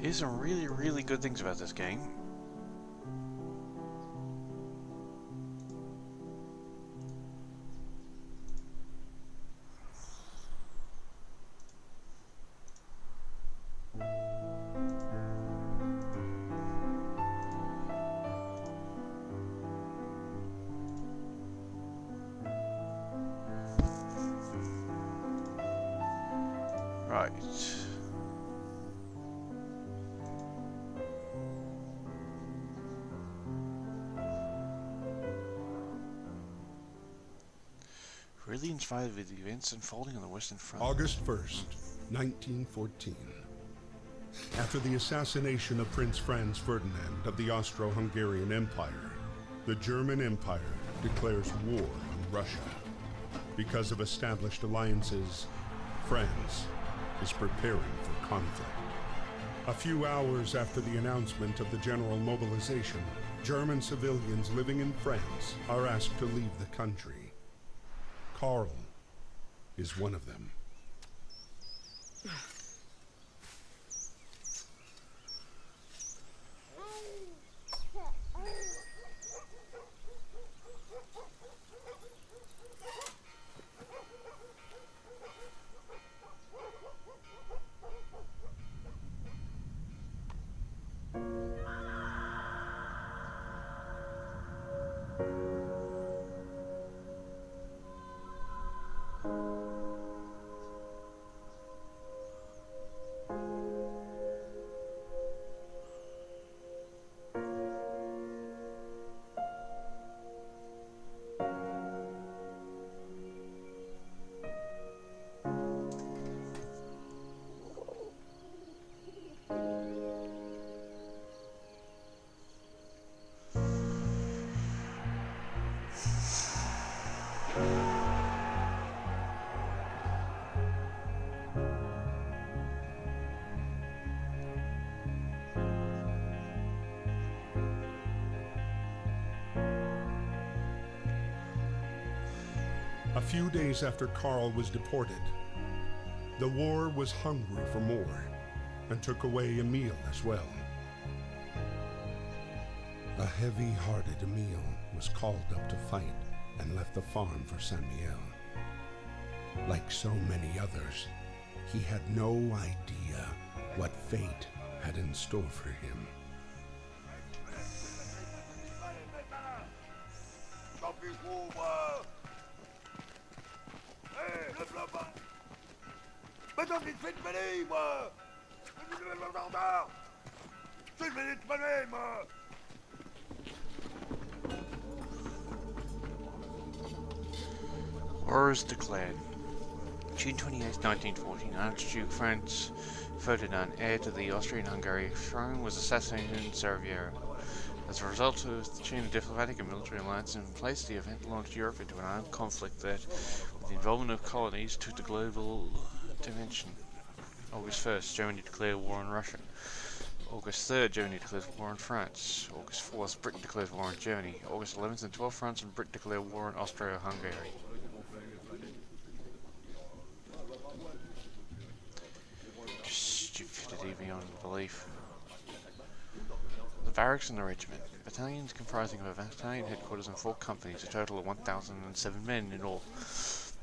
Here's some really, really good things about this game. Right. Really inspired with the events unfolding on the Western Front. August 1st, 1914. After the assassination of Prince Franz Ferdinand of the Austro-Hungarian Empire, the German Empire declares war on Russia. Because of established alliances, France is preparing for conflict. A few hours after the announcement of the general mobilization, German civilians living in France are asked to leave the country. Karl is one of them. A few days after Karl was deported, the war was hungry for more and took away Emil as well. A heavy-hearted Emil was called up to fight and left the farm for Samuel. Like so many others, he had no idea what fate had in store for him. War is declared. June 28, 1914, Archduke Franz Ferdinand, heir to the Austrian-Hungarian throne, was assassinated in Sarajevo. As a result of the chain of diplomatic and military alliances in place, the event launched Europe into an armed conflict that, with the involvement of colonies, took the global dimension. August 1st, Germany declared war on Russia. August 3rd, Germany declares war on France. August 4th, Britain declares war on Germany. August 11th and 12th, France and Britain declare war on Austria-Hungary. Stupidity beyond belief. The barracks and the regiment. Battalions comprising of a battalion headquarters and 4 companies, a total of 1,007 men in all.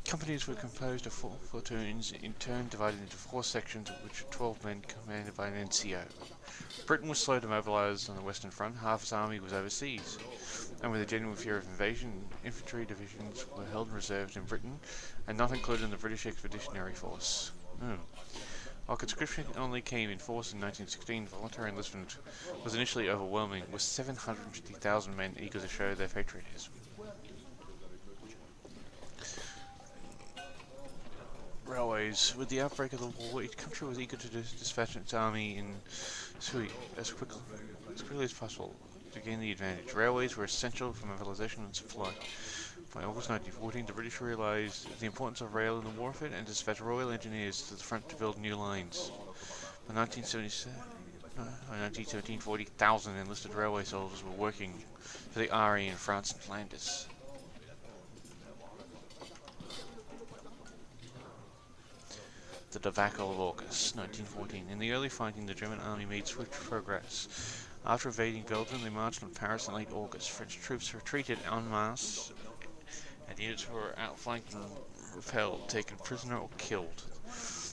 Companies were composed of 4 platoons, in turn divided into 4 sections, of which 12 men commanded by an NCO. Britain was slow to mobilise on the Western Front, half its army was overseas, and with a genuine fear of invasion, infantry divisions were held reserved in Britain and not included in the British Expeditionary Force. While conscription only came in force in 1916, voluntary enlistment was initially overwhelming, with 750,000 men eager to show their patriotism. Railways. With the outbreak of the war, each country was eager to dispatch its army in Sui as quickly as possible to gain the advantage. Railways were essential for mobilization and supply. By August 1914, the British realized the importance of rail in the war effort and dispatched Royal Engineers to the front to build new lines. By 1917, 40,000 enlisted railway soldiers were working for the RE in France and Flanders. the debacle of August 1914. In the early fighting, the German army made swift progress. After evading Belgium, they marched on Paris in late August. French troops retreated en masse, and units were outflanked and repelled, taken prisoner or killed.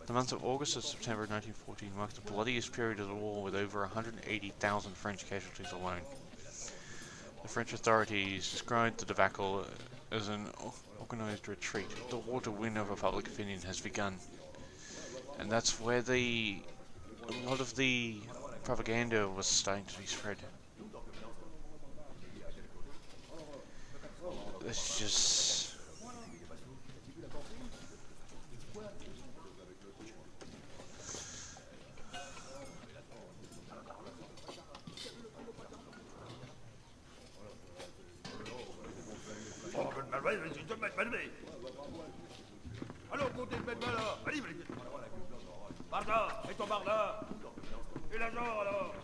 The months of August and September 1914 marked the bloodiest period of the war, with over 180,000 French casualties alone. The French authorities described the debacle as an organized retreat. The war to win over public opinion has begun. And that's where a lot of the propaganda was starting to be spread. Let's just... Allons, comptez le mettre là. Allez, allez. Barda, et ton barda. Et l'agent alors.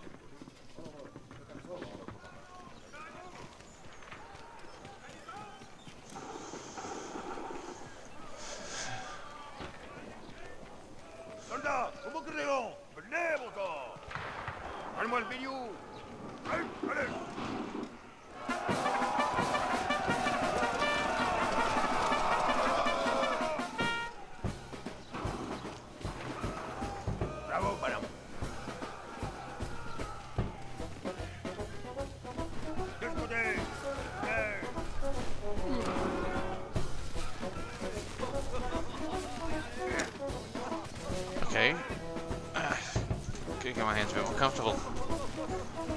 Soldats, au bout que Léon. Venez, mon corps. Donne-moi le biniou. Allez, allez. Okay. Get my hands a bit more comfortable.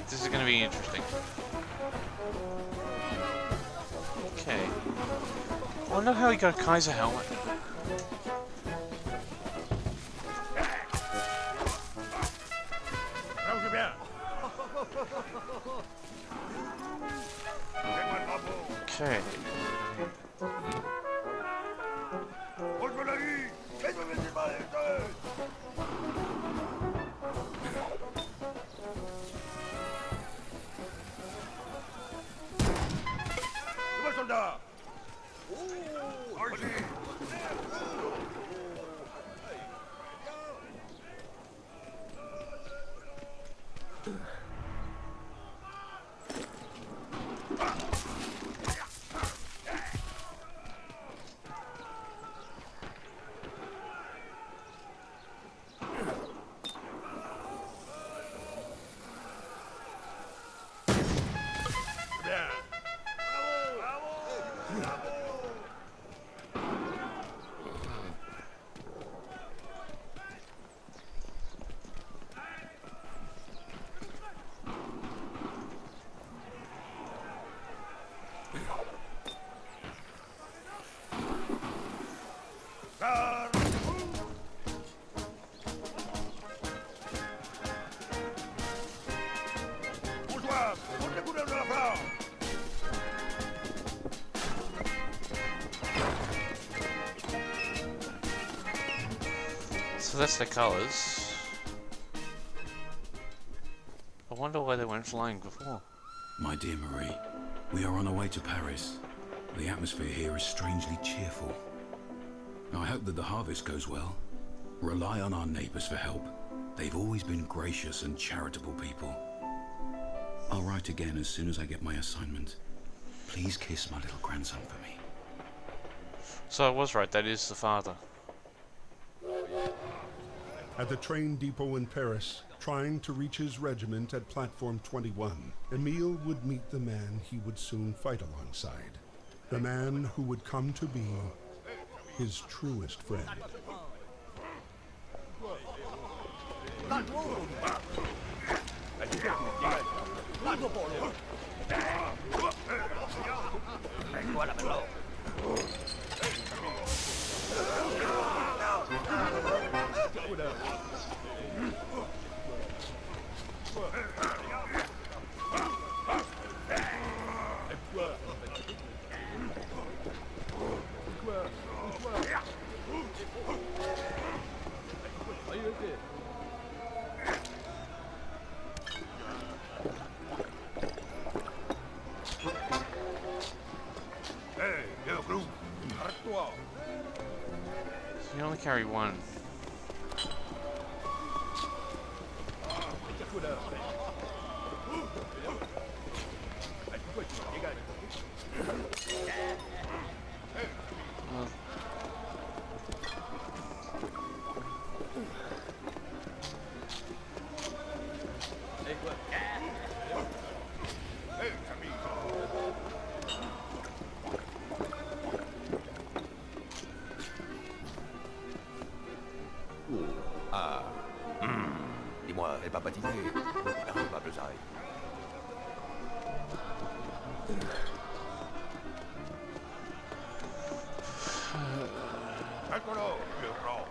This is going to be interesting. Okay. I wonder how he got a Kaiser helmet. Okay. So that's the colours. I wonder why they weren't flying before. My dear Marie, we are on our way to Paris. The atmosphere here is strangely cheerful. I hope that the harvest goes well. Rely on our neighbors for help. They've always been gracious and charitable people. I'll write again as soon as I get my assignment. Please kiss my little grandson for me. So I was right, that is the father. At the train depot in Paris, trying to reach his regiment at Platform 21, Emile would meet the man he would soon fight alongside. The man who would come to be his truest friend. So you only carry one. coup là. Allez, quoi, tu dégage. Well, Allez, quoi. Ah. Dis-moi, elle va baptiser. Improbable oreilles. Calcolo, le grand.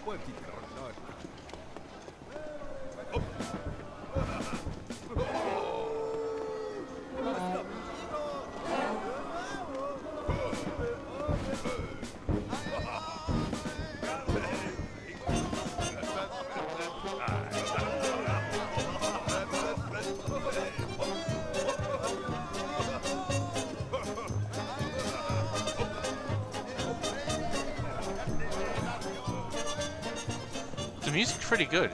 Ouais, petite carotte là. the music's pretty good.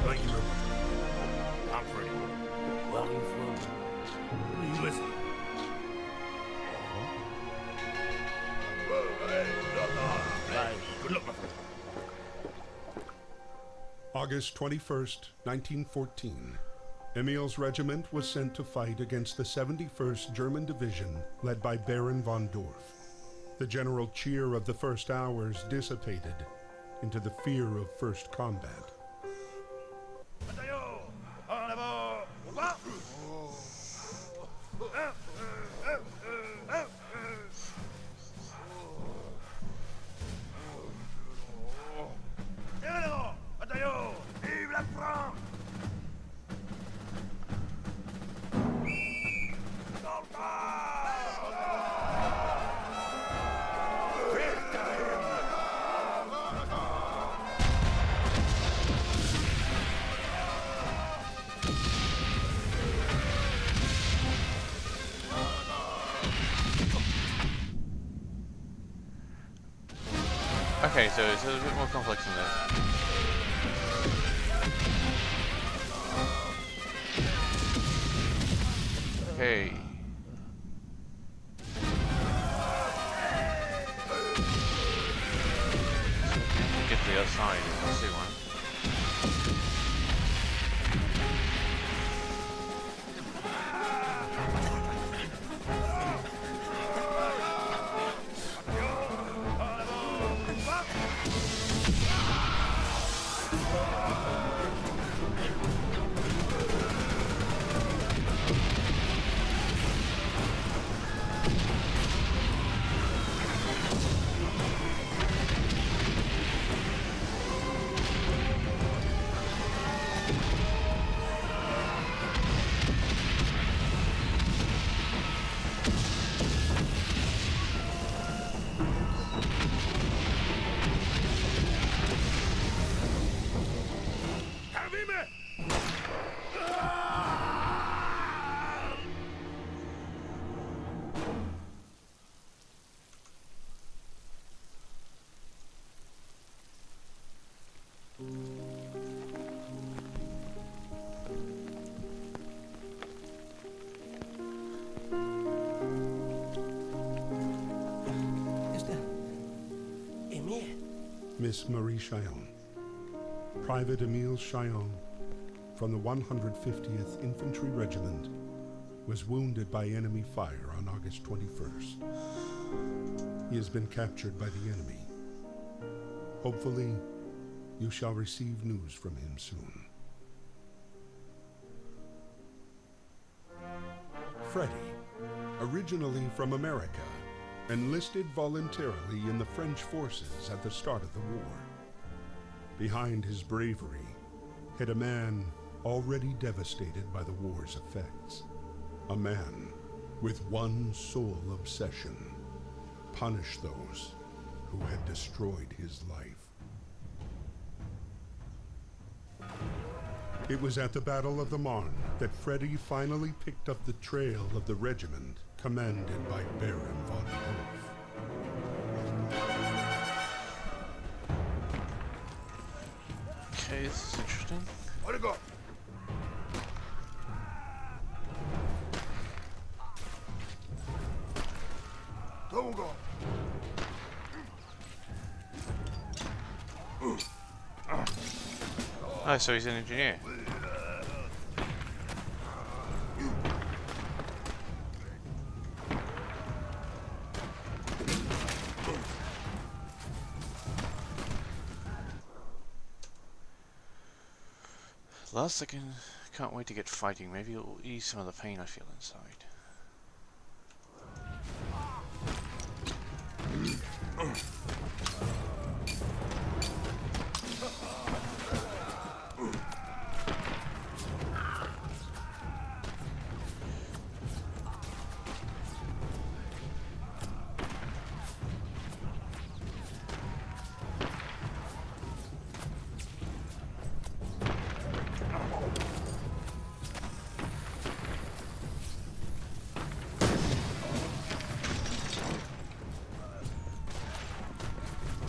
Thank you very much. I'm Freddy. Where are you from? You listen. Hey, good luck, my friend. August 21st, 1914. Emil's regiment was sent to fight against the 71st German Division led by Baron von Dorf. The general cheer of the first hours dissipated into the fear of first combat. Bataillon, en avant, au revoir. Et alors, bataillon, vive la France. Dans le Okay, so it's a bit more complex than that. Okay. Get to the other side. Let's see one. Miss Marie Chillon. Private Emile Chillon, from the 150th Infantry Regiment, was wounded by enemy fire on August 21st. He has been captured by the enemy. Hopefully, you shall receive news from him soon. Freddy, originally from America, enlisted voluntarily in the French forces at the start of the war. Behind his bravery hid a man already devastated by the war's effects. A man with one sole obsession: punish those who had destroyed his life. It was at the Battle of the Marne that Freddy finally picked up the trail of the regiment commanded by Baron von Hof. Okay, this is interesting. Allez, go. Toi, mon gars. Oh, so he's an engineer. Last second, can't wait to get fighting. Maybe it'll ease some of the pain I feel inside.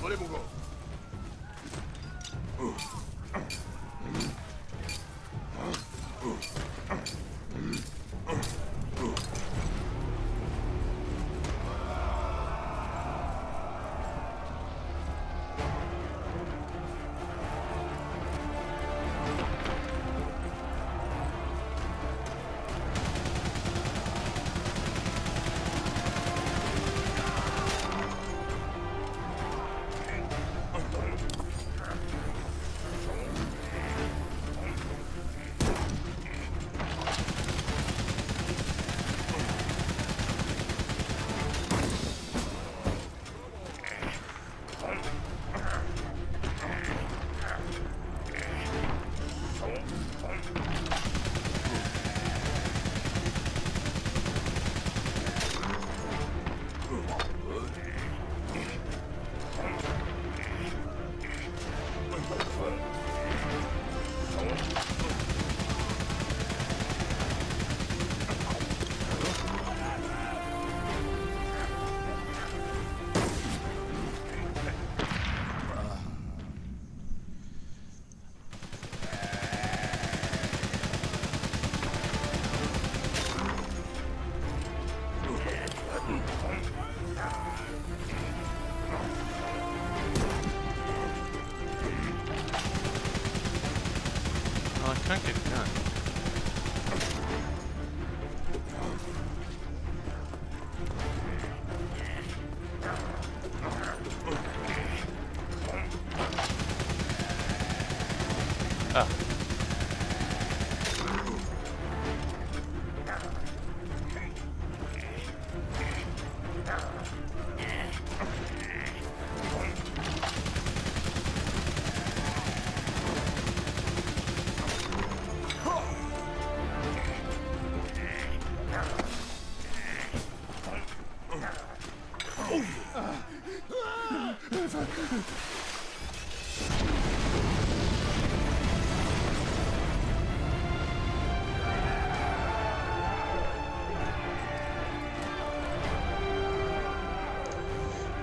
Allez, mon gars. Well, I can't get it done. Ah.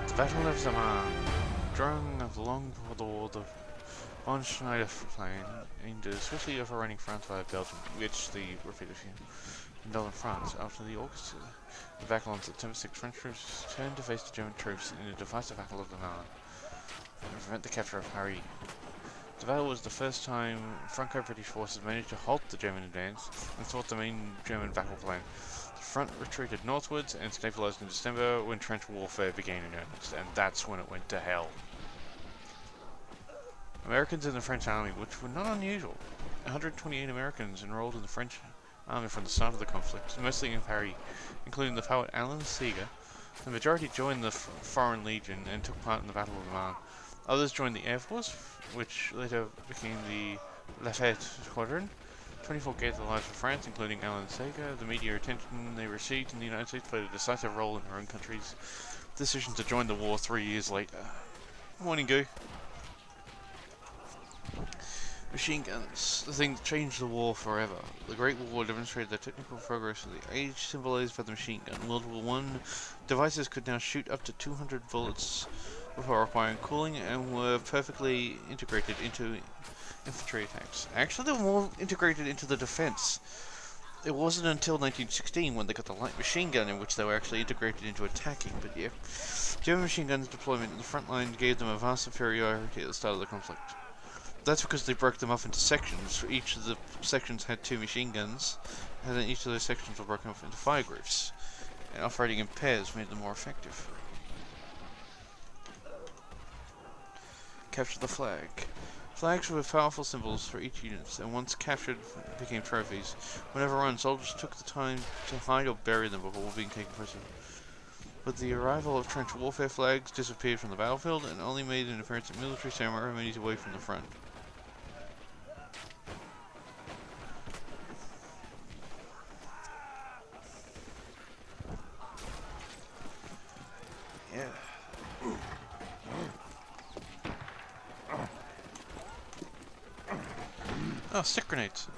The Battle of the Marne. During the long before the war, the von Schneider plane aimed at swiftly overrunning France via Belgium, which the repeated in northern France. After the August battle on September 6, French troops turned to face the German troops in the divisive Battle of the Marne and prevent the capture of Paris. The battle was the first time Franco-British forces managed to halt the German advance and thwart the main German battle plan. The front retreated northwards and stabilized in December when trench warfare began in earnest, and that's when it went to hell. Americans in the French army, which were not unusual. 128 Americans enrolled in the French army from the start of the conflict, mostly in Paris, including the poet Alan Seeger. The majority joined the Foreign Legion and took part in the Battle of the Marne. Others joined the Air Force, which later became the Lafayette Squadron. 24 gave their lives for France, including Alan Seeger. The media attention they received in the United States played a decisive role in their own country's decision to join the war 3 years later. Morning, Goo. Machine guns, the thing that changed the war forever. The Great War demonstrated the technical progress of the age symbolized by the machine gun. World War I devices could now shoot up to 200 bullets before requiring cooling and were perfectly integrated into infantry attacks. Actually, they were more integrated into the defense. It wasn't until 1916 when they got the light machine gun in which they were actually integrated into attacking, but yeah. German machine guns deployment in the front line gave them a vast superiority at the start of the conflict. That's because they broke them up into sections. Each of the sections had 2 machine guns, and then each of those sections were broken up into fire groups. And operating in pairs made them more effective. Capture the flag. Flags were powerful symbols for each unit, and once captured became trophies. Whenever run, soldiers took the time to hide or bury them before being taken prisoner. With the arrival of trench warfare, flags disappeared from the battlefield and only made an appearance at military ceremonies away from the front. Yeah. Oh, stick grenades.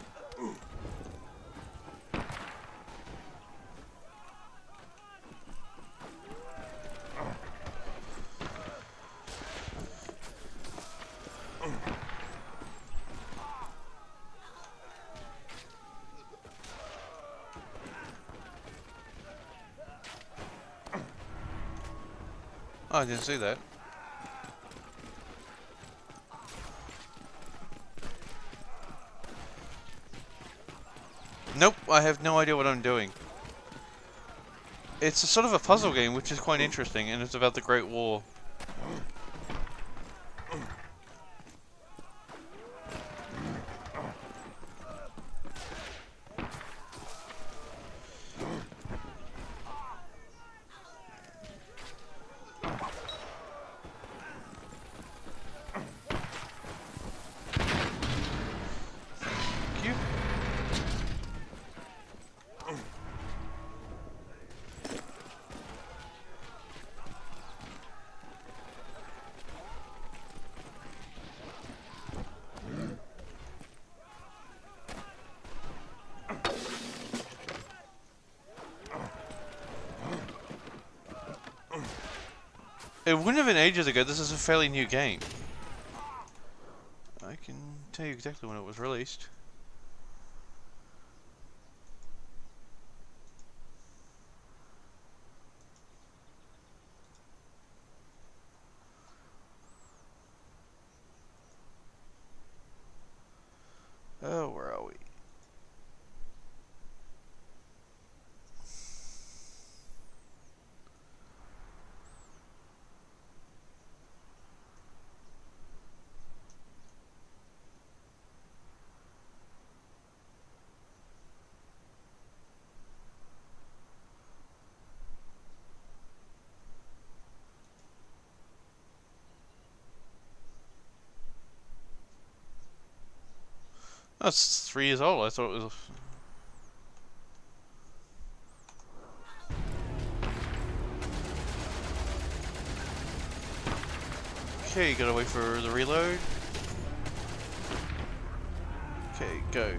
Oh, I didn't see that. Nope, I have no idea what I'm doing. It's a sort of a puzzle game, which is quite interesting, and it's about the Great War. Thank you. It wouldn't have been ages ago. This is a fairly new game. I can tell you exactly when it was released. Oh, where are we? That's 3 years old. I thought it was. Okay, you gotta wait for the reload. Okay, go.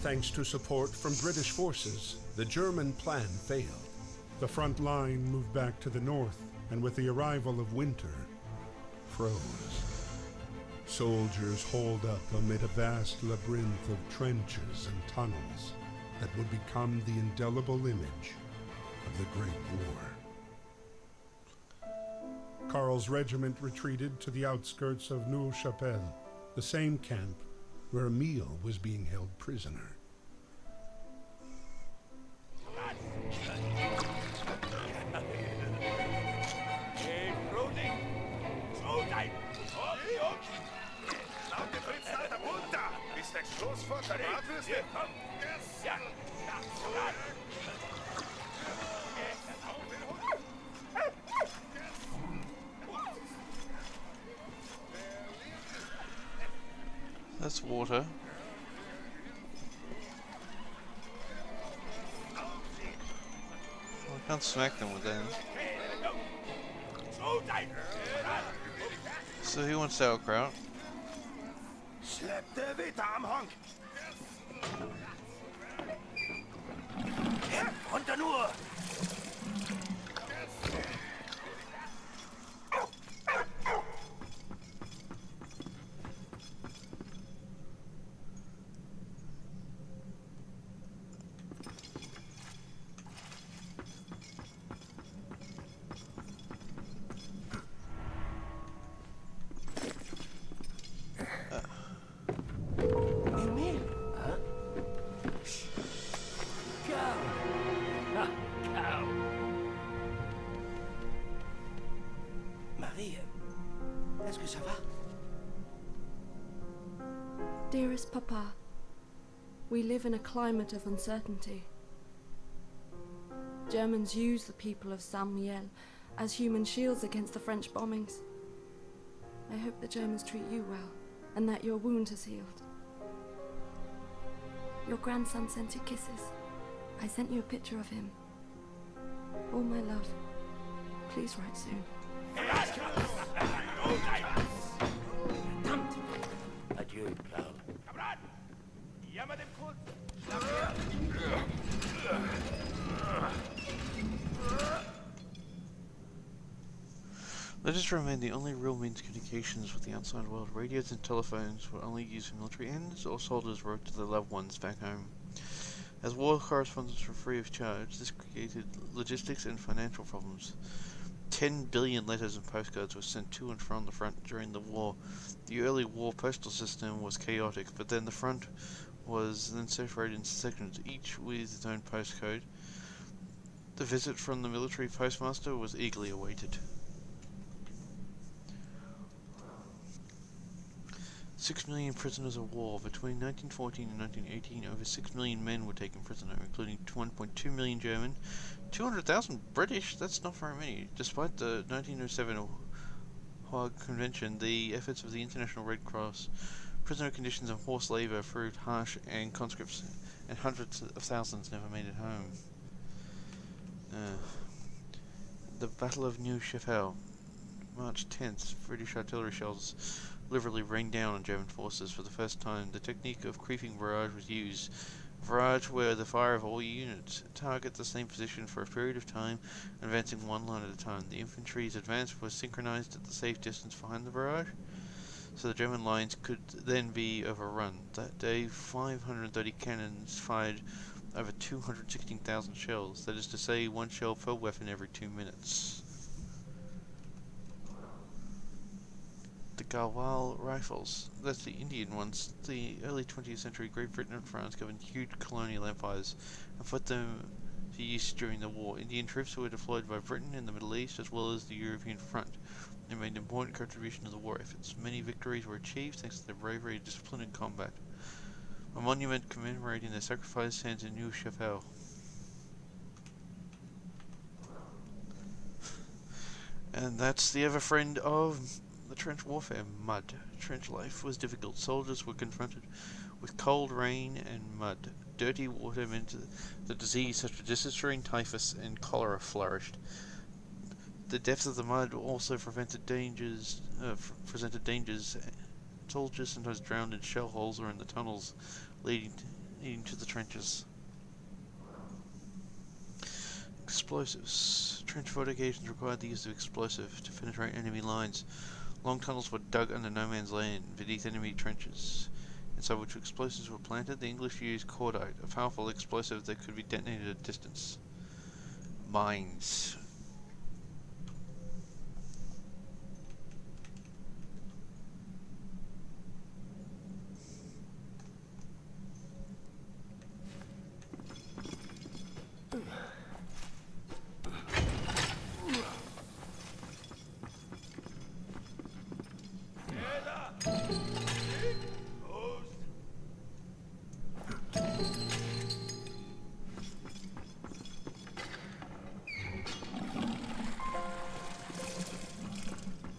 Thanks to support from British forces, the German plan failed. The front line moved back to the north, and with the arrival of winter, froze. Soldiers holed up amid a vast labyrinth of trenches and tunnels that would become the indelible image of the Great War. Karl's regiment retreated to the outskirts of Neuve-Chapelle, the same camp where Emile was being held prisoner. That's water. I can't smack them with that. So he wants sauerkraut. Släpp det vita Amhang! Runter nur! Est-ce que ça va? Dearest Papa, we live in a climate of uncertainty. Germans use the people of Saint-Mihiel as human shields against the French bombings. I hope the Germans treat you well, and that your wound has healed. Your grandson sent you kisses. I sent you a picture of him. All my love. Please write soon. Adieu, Karl. Kamerad! Jammer dem Kurs! Austria remained the only real means of communications with the outside world. Radios and telephones were only used for military ends, or soldiers wrote to their loved ones back home. As war correspondence were free of charge, this created logistics and financial problems. 10 billion letters and postcards were sent to and from the front during the war. The early war postal system was chaotic, but then the front was then separated into sections, each with its own postcode. The visit from the military postmaster was eagerly awaited. 6 million prisoners of war. Between 1914 and 1918, over 6 million men were taken prisoner, including 1.2 million German, 200,000 British. That's not very many. Despite the 1907 Hague Convention, the efforts of the International Red Cross, prisoner conditions and forced labor proved harsh, and conscripts and hundreds of thousands never made it home. The Battle of Neuve Chapelle, March 10th. British artillery shells literally rained down on German forces. For the first time, the technique of creeping barrage was used. Barrage where the fire of all units target the same position for a period of time, advancing one line at a time. The infantry's advance was synchronized at the safe distance behind the barrage, so the German lines could then be overrun. That day, 530 cannons fired over 216,000 shells. That is to say, one shell per weapon every 2 minutes. The Garwal rifles, that's the Indian ones. The early 20th century, Great Britain and France governed huge colonial empires and put them to use during the war. Indian troops were deployed by Britain in the Middle East as well as the European front. They made an important contribution to the war efforts. Many victories were achieved thanks to their bravery, discipline, and combat. A monument commemorating their sacrifice stands in Neuve Chapelle. And that's the ever friend of the trench warfare, mud. Trench life was difficult. Soldiers were confronted with cold rain and mud. Dirty water meant the disease such as dysentery, typhus, and cholera flourished. The depth of the mud also presented dangers. Soldiers sometimes drowned in shell holes or in the tunnels leading to the trenches. Explosives. Trench fortifications required the use of explosive to penetrate enemy lines. Long tunnels were dug under no man's land beneath enemy trenches, inside which explosives were planted. The English used cordite, a powerful explosive that could be detonated at distance. Mines.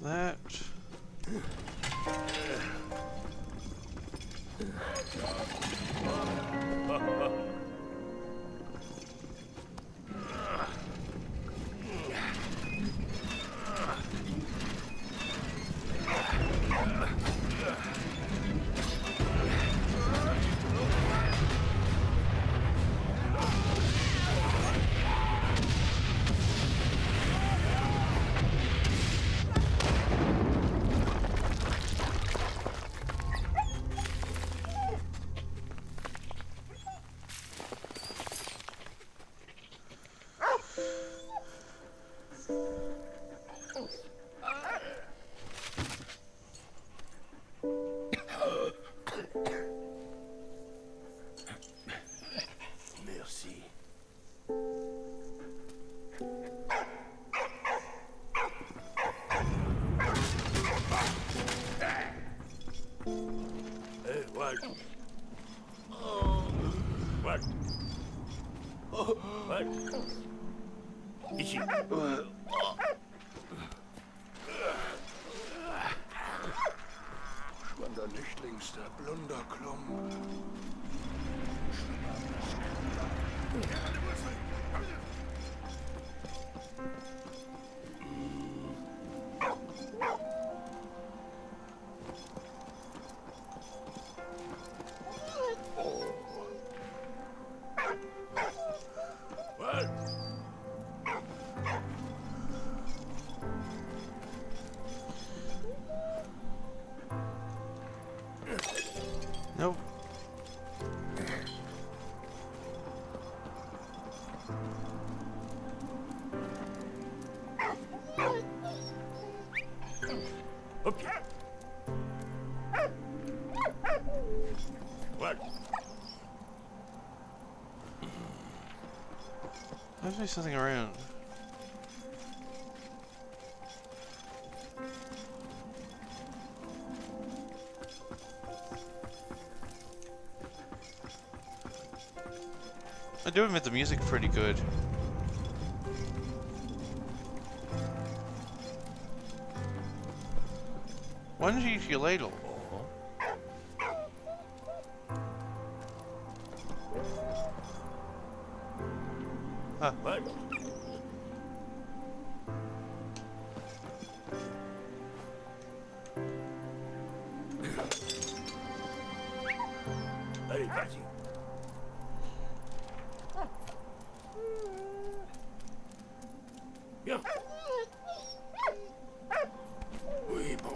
That. Merci. Hey, what? What? What? Ici. Schwander Nichtlings, der blunder Klump. Nope. Ok. What? There's be something around. I do admit the music's pretty good. Why don't you use your ladle? Huh. What? Allez, vas-y. Viens. Oui, bon.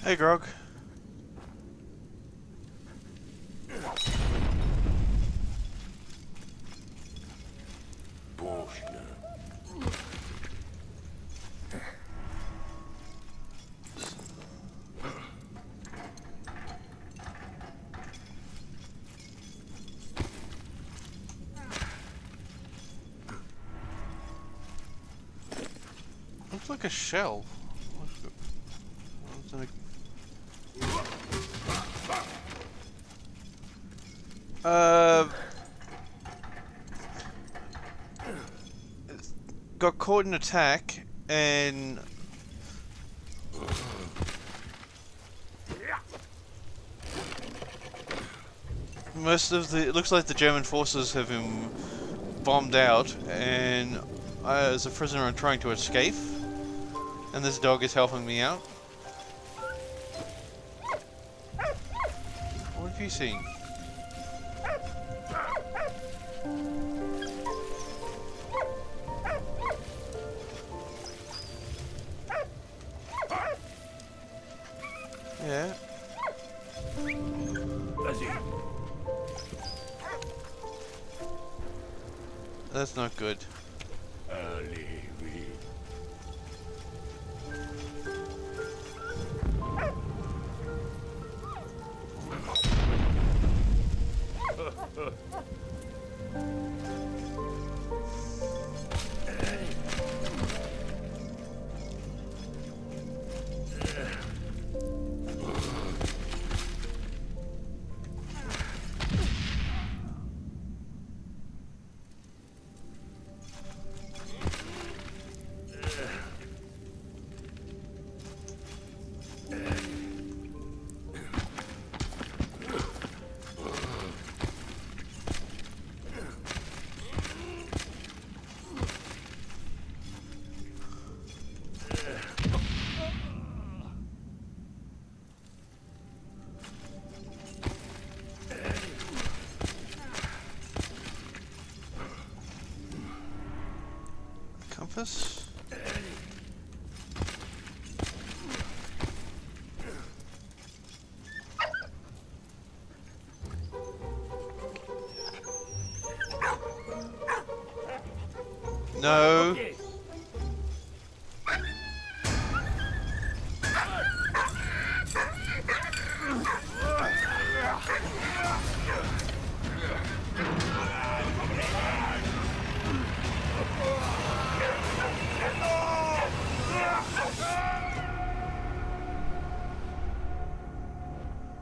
Hey, Grog. Bon chien. Looks like a shell. What's in got caught in attack and most of the, it looks like the German forces have him bombed out, and as a prisoner I'm trying to escape, and this dog is helping me out. What have you seen? Yeah. Vas-y. That's not good. Allez, oui. compass? No.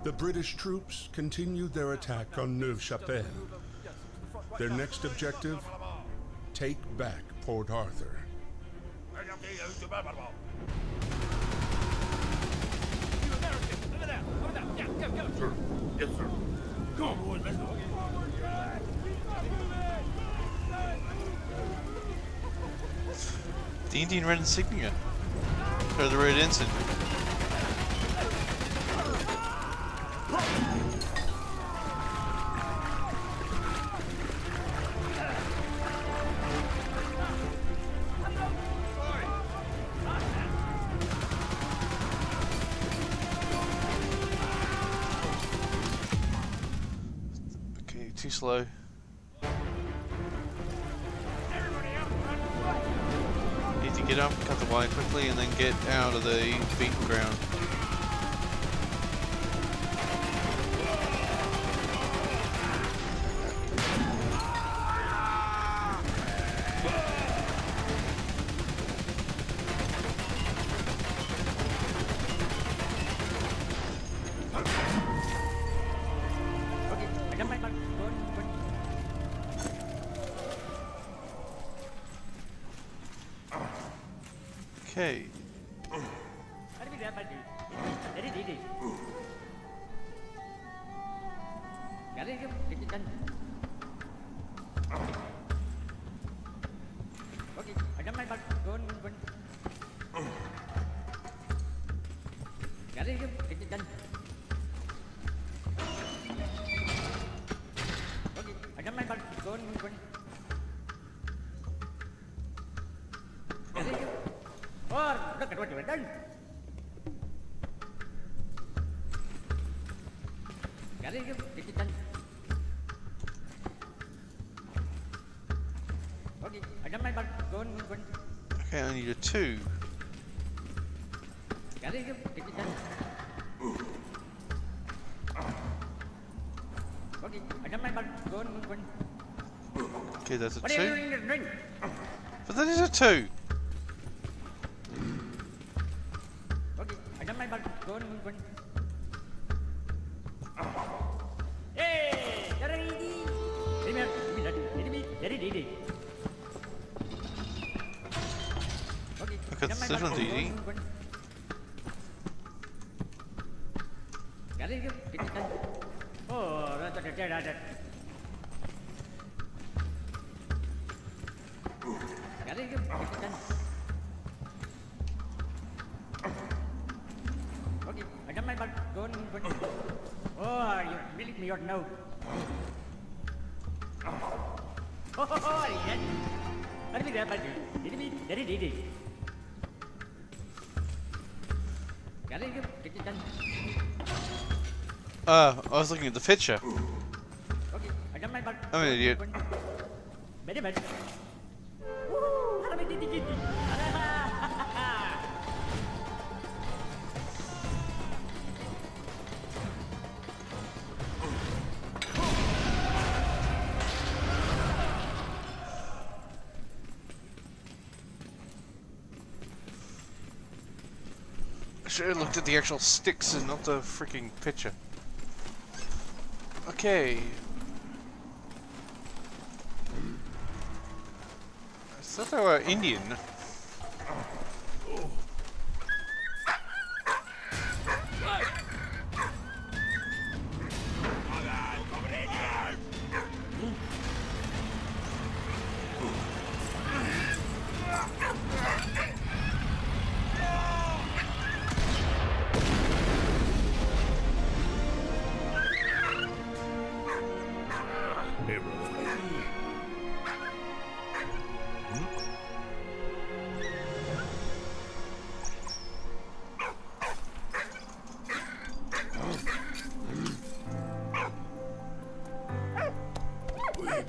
The British troops continued their attack on Neuve-Chapelle. Their next objective, take back Port Arthur. Sir. Yes, sir. Come on, boys, let's go. The Indian red insignia. Or the red ensign. Okay, too slow. Need to get up, cut the wire quickly, and then get out of the beaten ground. Okay. Okay, I need a 2. Okay, that's a 2. But that is a 2. Okay, this one's easy. Oh, you're milking me your nose. I was looking at the picture. I'm an idiot. I should have looked at the actual sticks and not the freaking picture. Okay. I thought they were Indian.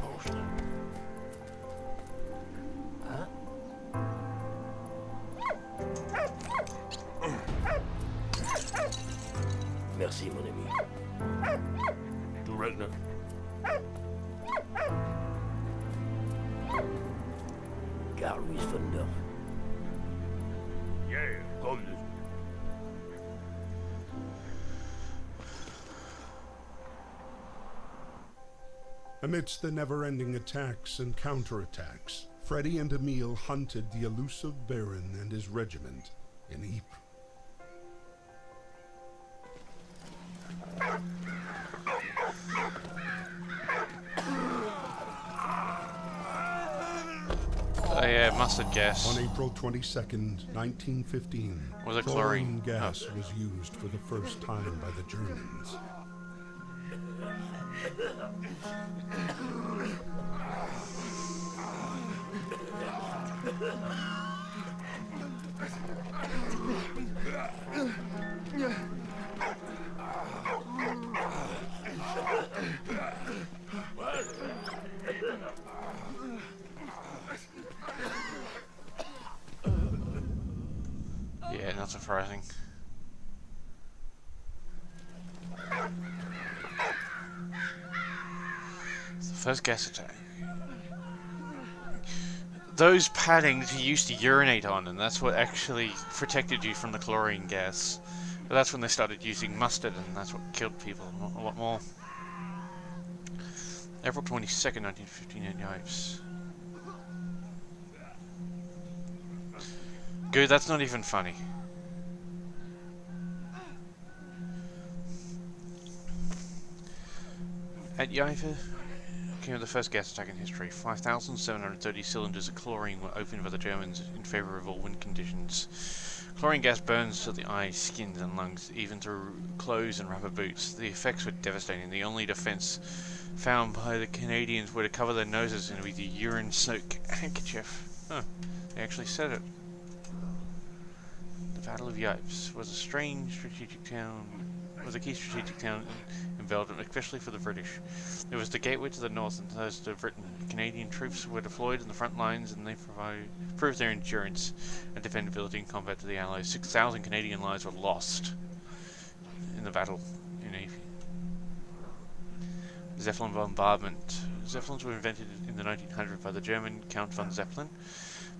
post. Hein? Merci, mon ami. Tout right now. Carl Louis Thunder. Yeah, comme this. Amidst the never-ending attacks and counterattacks, Freddy and Emile hunted the elusive Baron and his regiment in Ypres. Oh yeah, mustard gas. On April 22nd, 1915, Was it chlorine? gas was used for the first time by the Germans. Yeah, not surprising. It's the first gas attack. Those paddings you used to urinate on, and that's what actually protected you from the chlorine gas. But that's when they started using mustard, and that's what killed people a lot more. April 22nd, 1915 in Yipes. Good, that's not even funny. At Yipes came the first gas attack in history. 5,730 cylinders of chlorine were opened by the Germans in favourable wind conditions. Chlorine gas burns to the eyes, skin and lungs, even through clothes and rubber boots. The effects were devastating. The only defence found by the Canadians were to cover their noses with a urine soak handkerchief. Huh, they actually said it. The Battle of Yipes was a strange strategic town. Was a key strategic town in Belgium, especially for the British. It was the gateway to the north and those to Britain. Canadian troops were deployed in the front lines, and they proved their endurance and defendability in combat to the Allies. 6,000 Canadian lives were lost in the battle in Ypres. Zeppelin bombardment. Zeppelins were invented in the 1900s by the German Count von Zeppelin.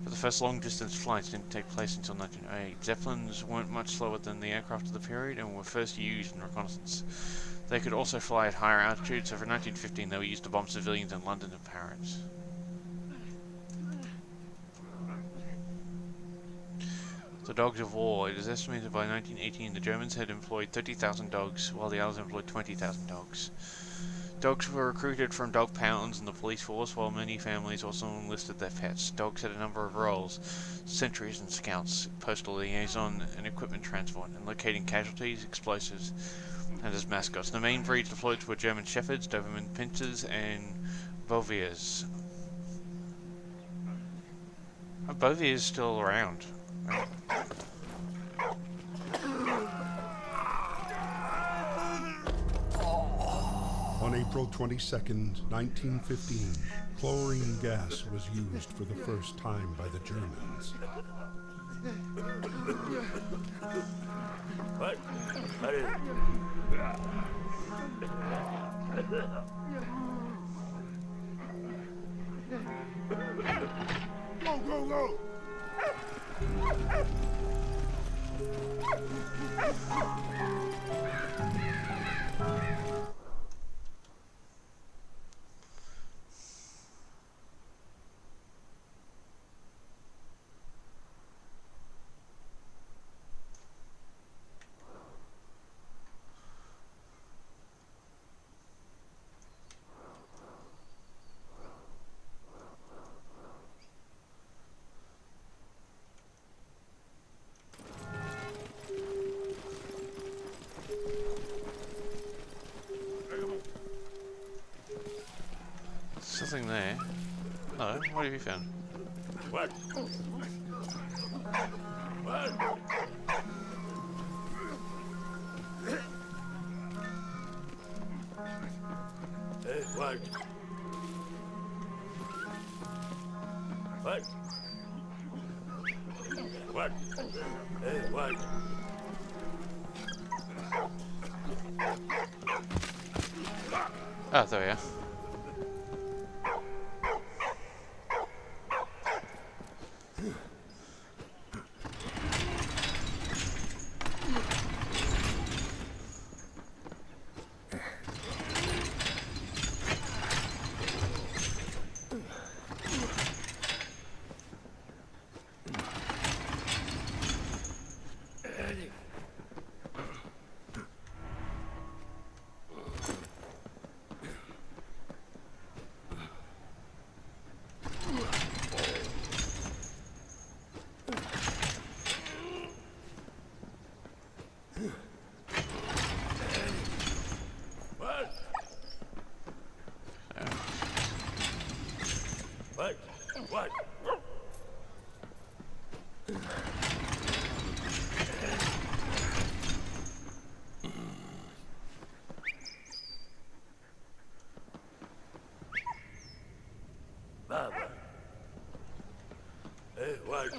But the first long-distance flights didn't take place until 1908. Zeppelins weren't much slower than the aircraft of the period and were first used in reconnaissance. They could also fly at higher altitudes, so for 1915 they were used to bomb civilians in London and Paris. The dogs of war. It is estimated by 1918 the Germans had employed 30,000 dogs, while the Allies employed 20,000 dogs. Dogs were recruited from dog pounds in the police force, while many families also enlisted their pets. Dogs had a number of roles: sentries and scouts, postal liaison and equipment transport, and locating casualties, explosives, and as mascots. The main breeds deployed were German Shepherds, Doberman Pinschers, and Bouviers. Bouvier is still around. Right? On April 22nd, 1915, chlorine gas was used for the first time by the Germans. What? Allez. Go, go, go! Something there. No, what have you found? What? What? Hey, what? What? What? Hey, what? Oh, there we are. What? What? Baba. Hey, what?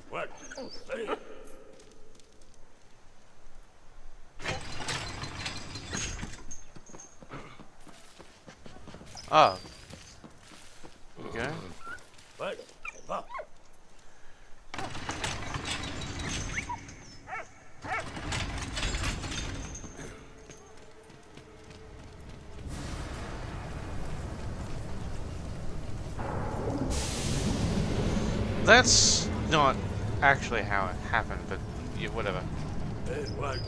What? Hey. Oh. There we go. What? Ah. That's not actually how it happened, but yeah, whatever. Hey, what?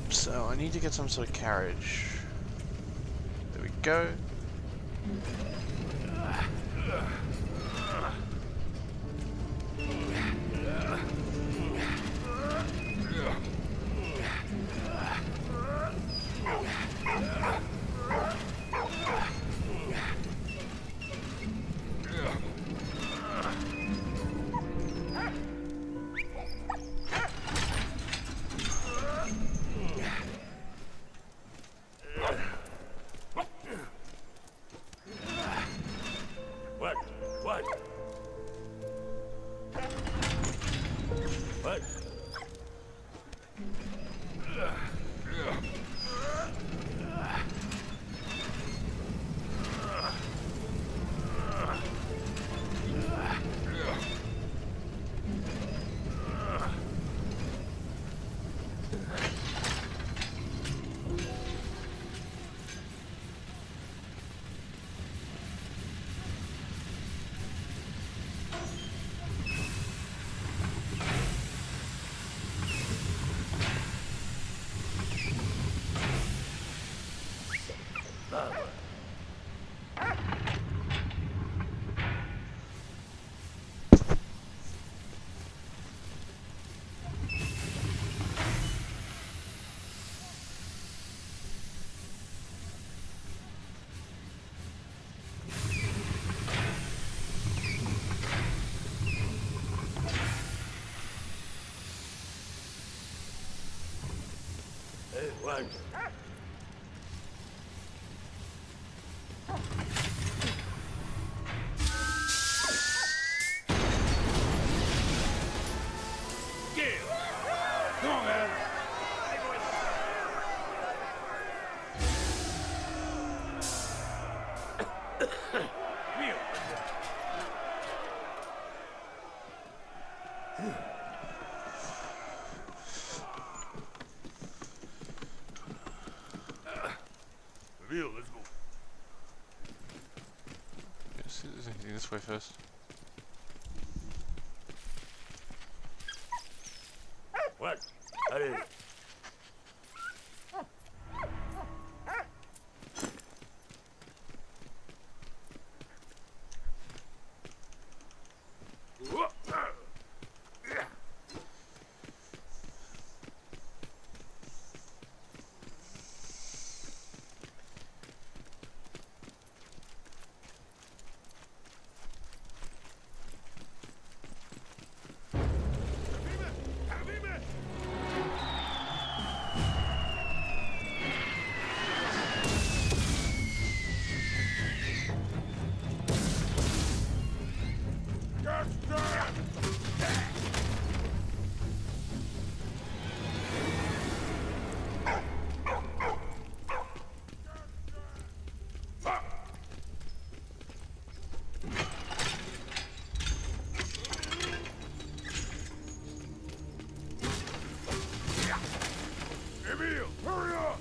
So I need to get some sort of carriage. There we go. What? What? What? Hey, what? Come on, man. Reveal, let's go. Yes, there's anything this way first. Allez. Emil, hurry up!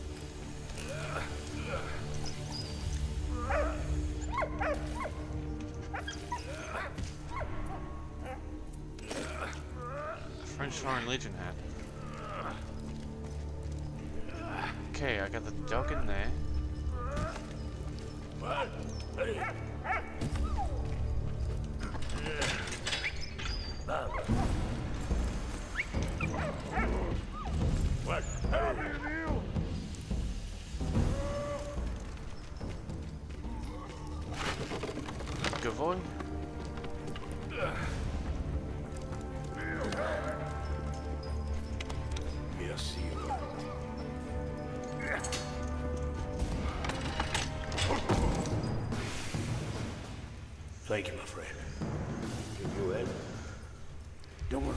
French Foreign Legion hat. Okay, I got the dog in there. What? Hey. What? Hey, Emil! Gavoy? Merci. Thank you, my friend. Give you a head. Don't worry.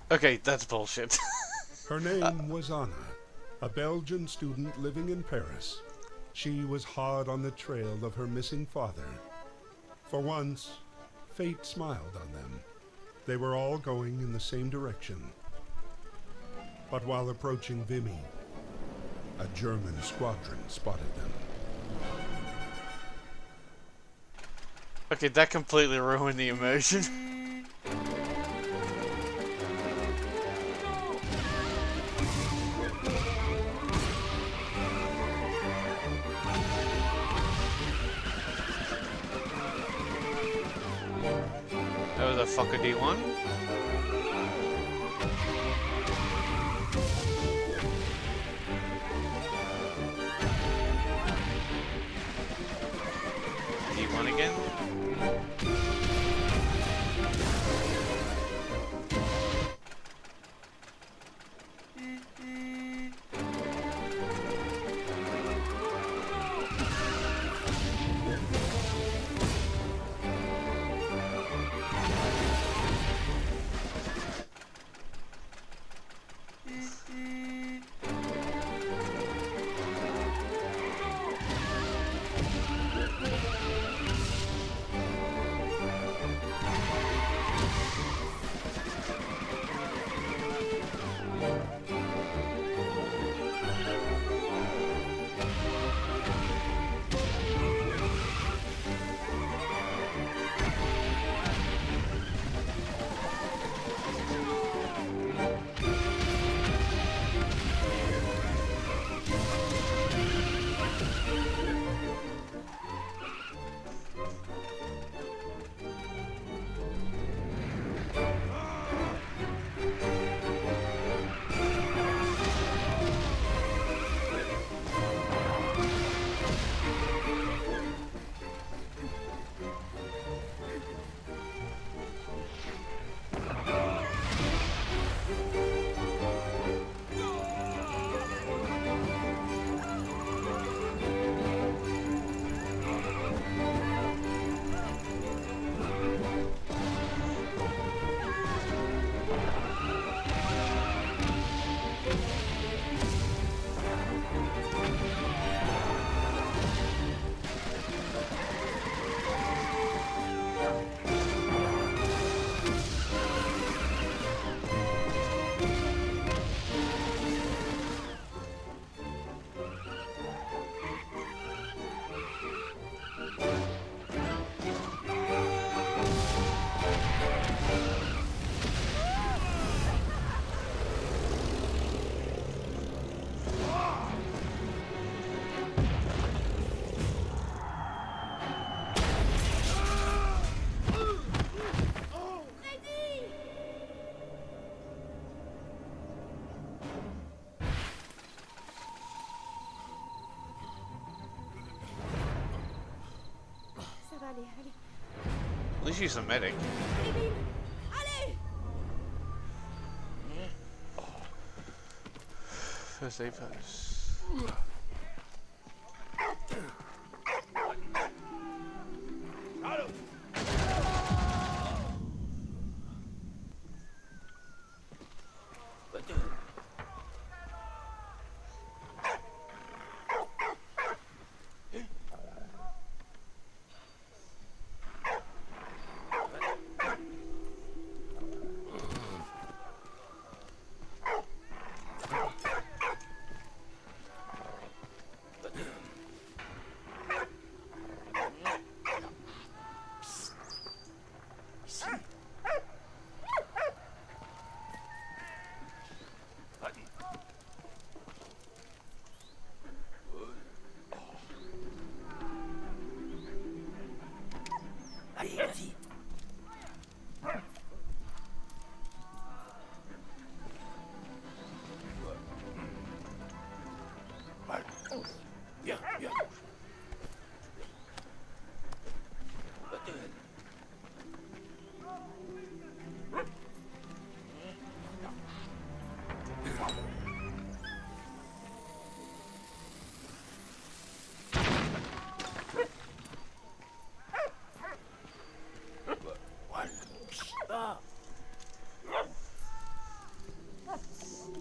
Okay, that's bullshit. Her name was Anna, a Belgian student living in Paris. She was hard on the trail of her missing father. For once, fate smiled on them. They were all going in the same direction. But while approaching Vimy, a German squadron spotted them. Okay, that completely ruined the immersion. That was a fucker D1. D1 again. va aller, allez. At least he's a medic. Allez, Bill. Allez. First aid post. Allô. Allez, vas-y. Bien, bien.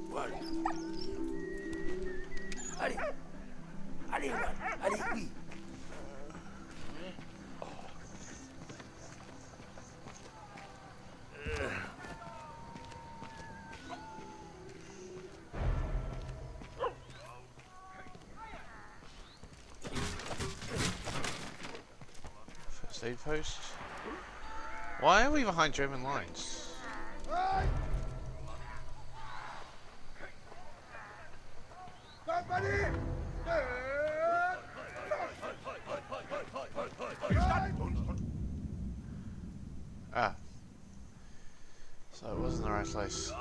Voilà. Allez. Allez, voilà. Allez, oui. First aid post. Why are we behind German lines? Ah. So it wasn't the right place.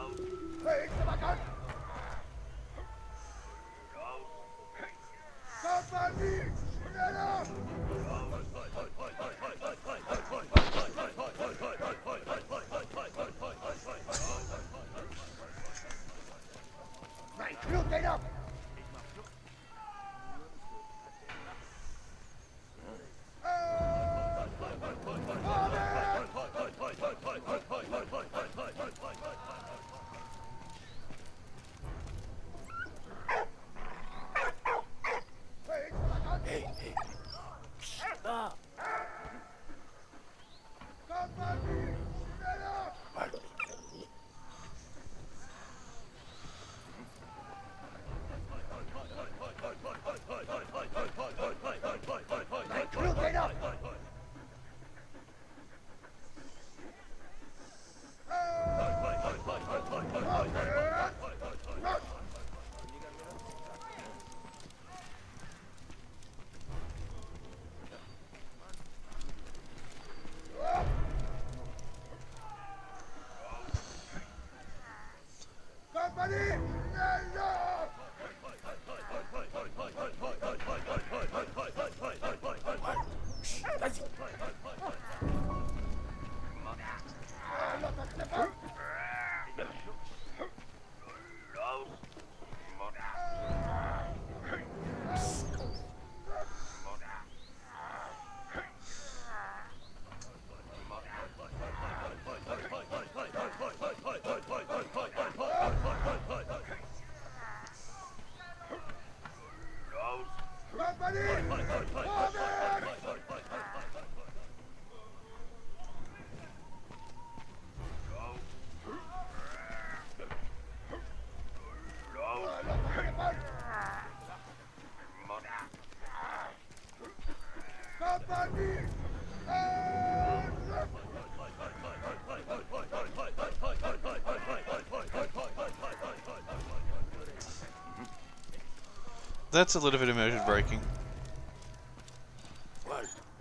That's a little bit immersion breaking.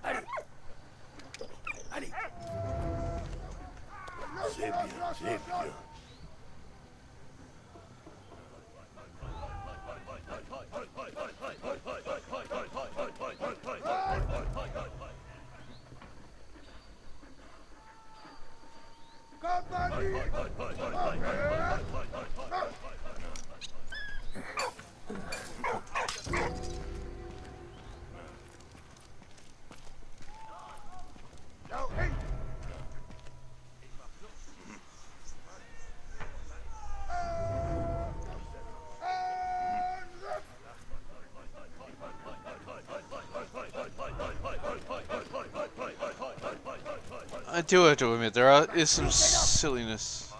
Allez. Allez. C'est bien, c'est bien. I do have to admit, there is some silliness.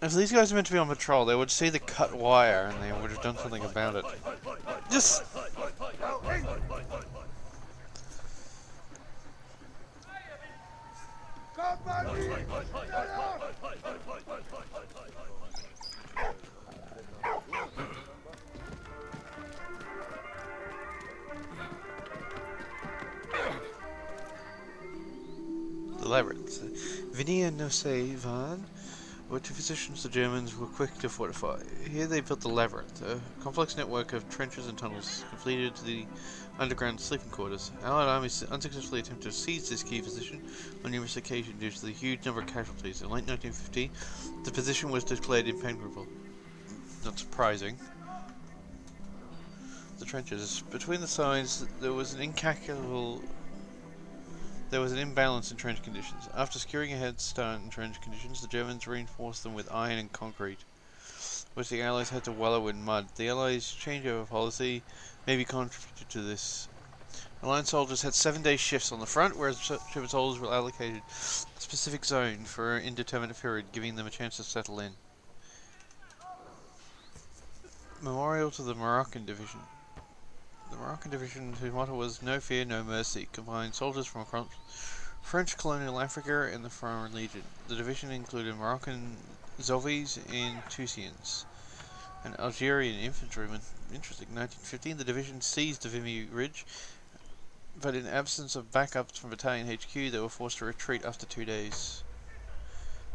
If these guys are meant to be on patrol, they would see the cut wire and they would have done something about it. Just... The labyrinth. Vinny and Nosei Van were two positions the Germans were quick to fortify. Here they built the labyrinth, a complex network of trenches and tunnels completed to the underground sleeping quarters. Allied armies unsuccessfully attempted to seize this key position on numerous occasions due to the huge number of casualties. In late 1950, the position was declared impenetrable. Not surprising. The trenches. Between the sides, there was an imbalance in trench conditions. After securing a head start in trench conditions, the Germans reinforced them with iron and concrete, which the Allies had to wallow in mud. The Allies' changeover policy maybe contributed to this. Allied soldiers had 7-day shifts on the front, whereas German soldiers were allocated a specific zone for an indeterminate period, giving them a chance to settle in. Memorial to the Moroccan Division. The Moroccan Division, whose motto was "No Fear, No Mercy," combined soldiers from across French colonial Africa and the Foreign Legion. The division included Moroccan Zouaves and Tunisians, and Algerian infantrymen. Interesting. 1915, the division seized the Vimy Ridge, but in absence of backups from Battalion HQ, they were forced to retreat after 2 days.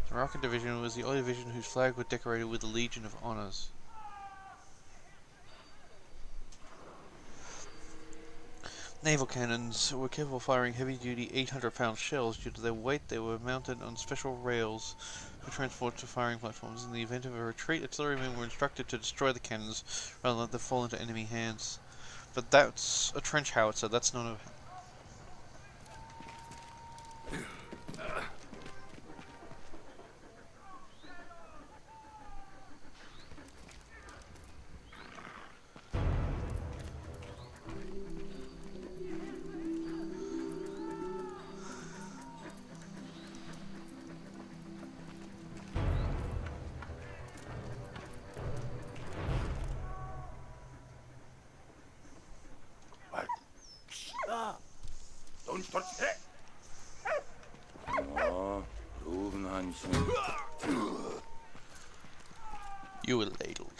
The Moroccan Division was the only division whose flag was decorated with the Legion of Honors. Naval cannons were capable of firing heavy-duty 800-pound shells. Due to their weight, they were mounted on special rails for transport to firing platforms. In the event of a retreat, artillerymen were instructed to destroy the cannons rather than let them fall into enemy hands. But that's a trench howitzer, that's not a... You were ladled.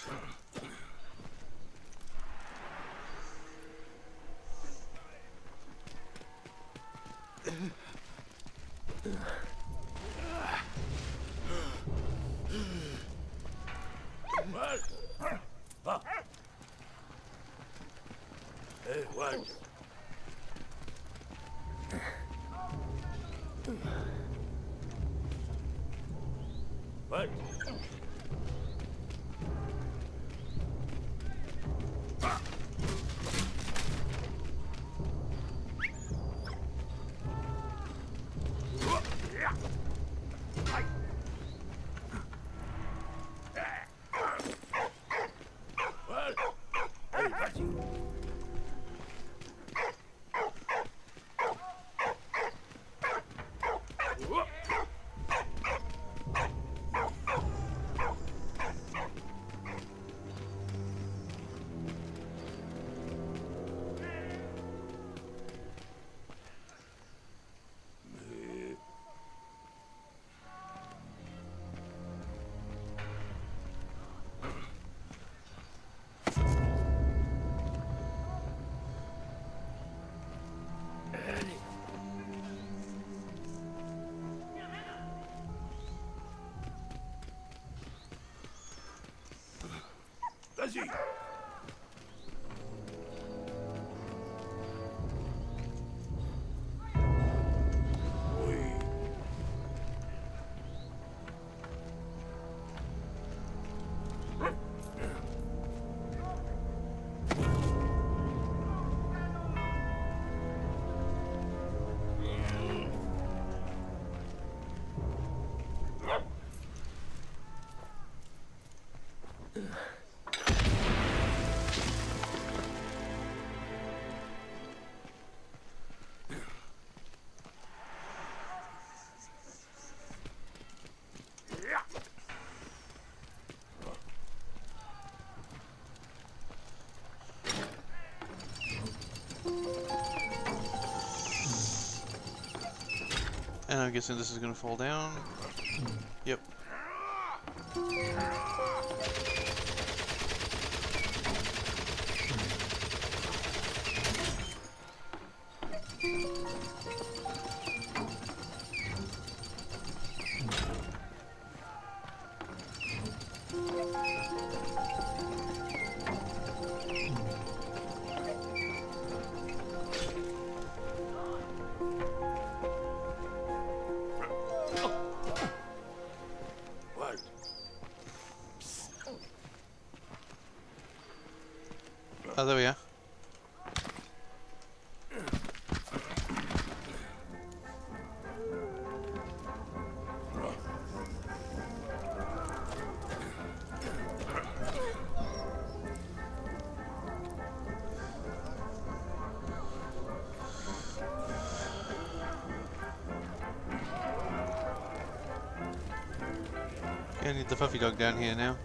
What? Ici. Oui. And I'm guessing this is gonna fall down. Yep. What? Oh, there we are. I need the puppy dog down here now.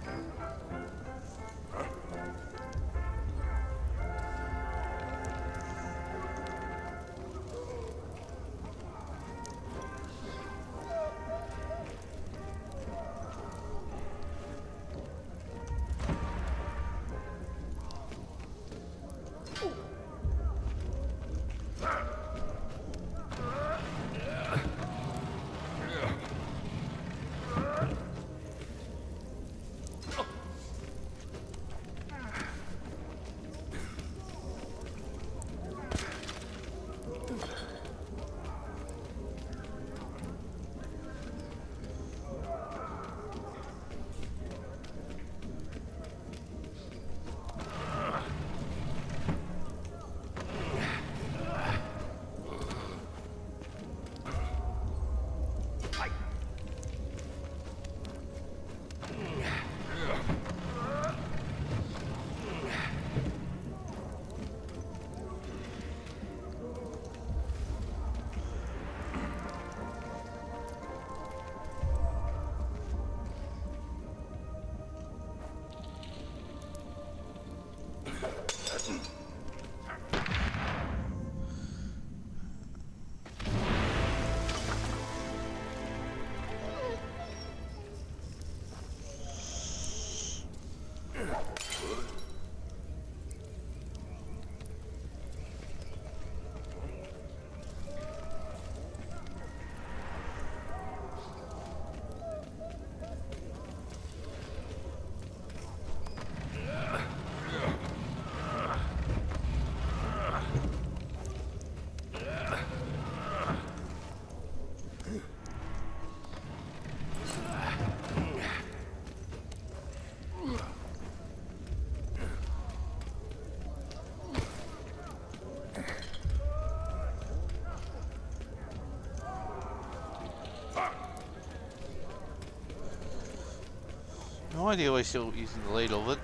No idea why he's still using the ladle, but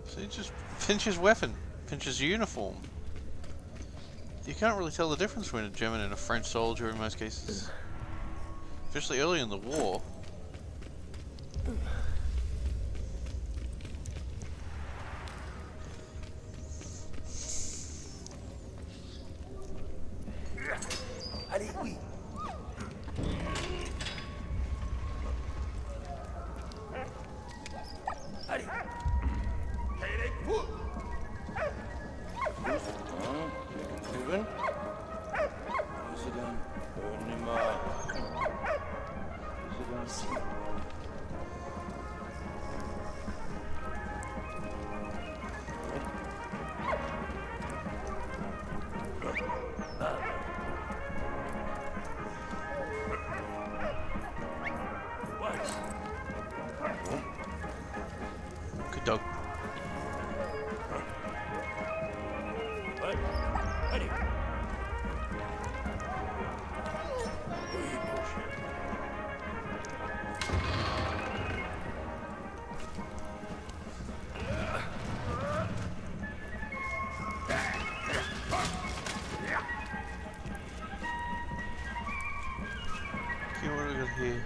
so he just pinches weapon, pinches uniform. You can't really tell the difference between a German and a French soldier in most cases, especially early in the war. Allez, oui. Allez. Allez, vous. Yes. Good dog. Ouais. Allez. Oui, mon chien. Okay, what do we got here?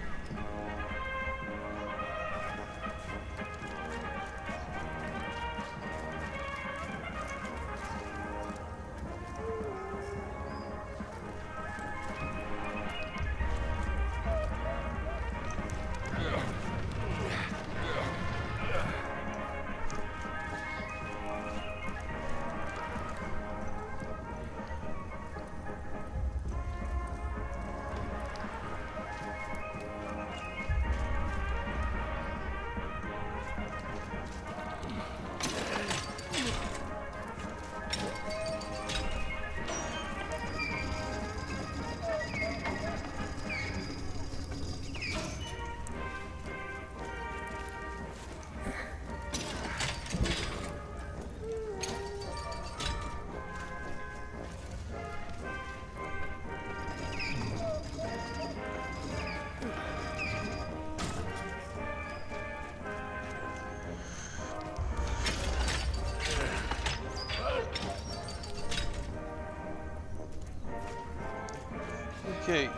Okay.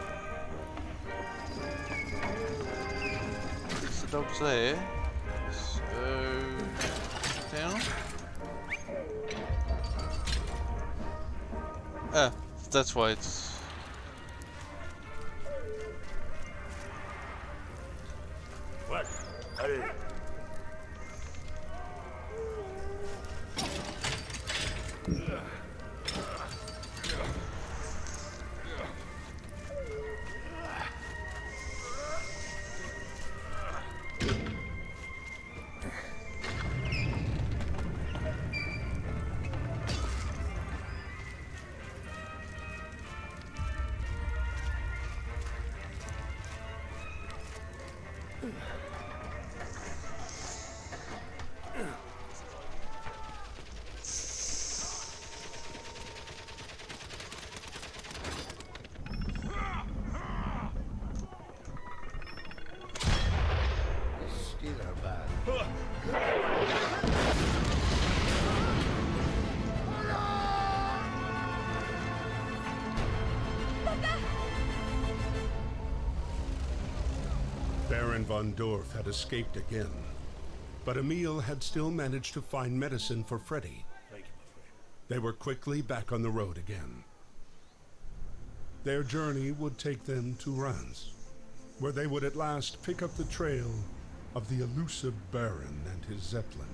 The dog's there. So down. Ah, that's why it's. Ouais. Allez. Still bad. Baron von Dorf had escaped again, but Emil had still managed to find medicine for Freddy. Thank you, my friend. They were quickly back on the road again. Their journey would take them to Reims, where they would at last pick up the trail of the elusive Baron and his Zeppelin.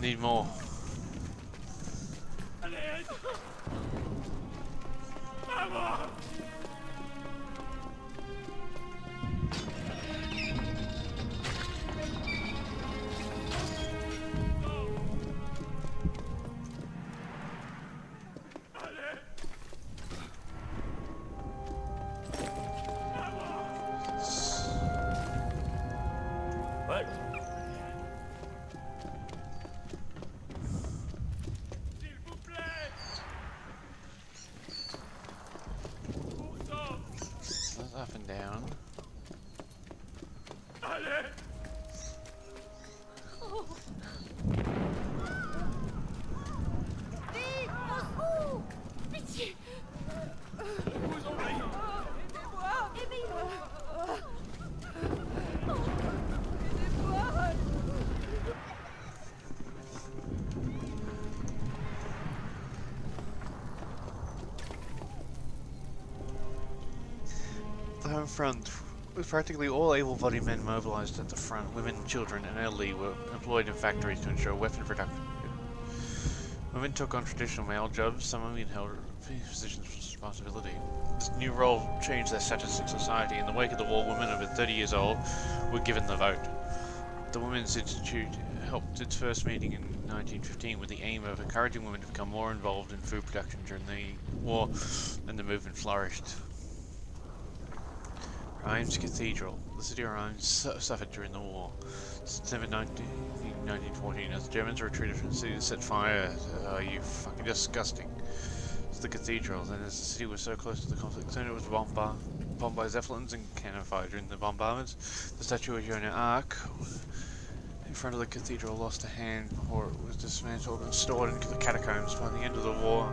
need more. Ouais. So that's up and down. Vite, au secours! Pitié! Vous envahis. Aidez-moi! Aidez-moi! The home front, with practically all able-bodied men mobilized at the front, women, children, and elderly were employed in factories to ensure weapon production. Women took on traditional male jobs, some women held positions of responsibility. This new role changed their status in society. In the wake of the war, women over 30 years old were given the vote. The Women's Institute helped its first meeting in 1915 with the aim of encouraging women to become more involved in food production during the war, and the movement flourished. Rheims Cathedral. The city of Rheims suffered during the war. September 1914, as the Germans retreated from the city, set fire. You fucking disgusting. To the cathedral. Then, as the city was so close to the conflict zone, it was bombed by Zeppelins and cannon fire. During the bombardments, the statue of Joan of Arc in front of the cathedral lost a hand before it was dismantled and stored into the catacombs. By the end of the war,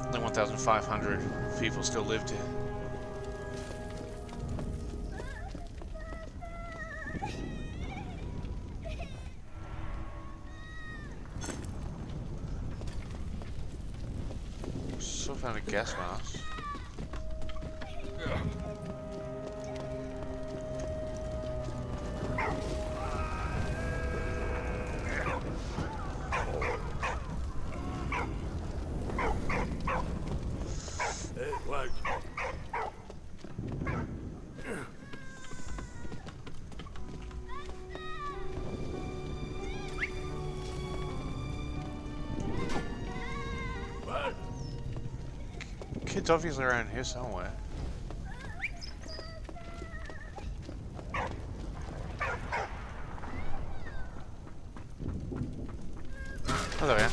only 1,500 people still lived here. Still found a gas mask. Hey, ouais. Kid's obviously around here somewhere. Oh, there we are.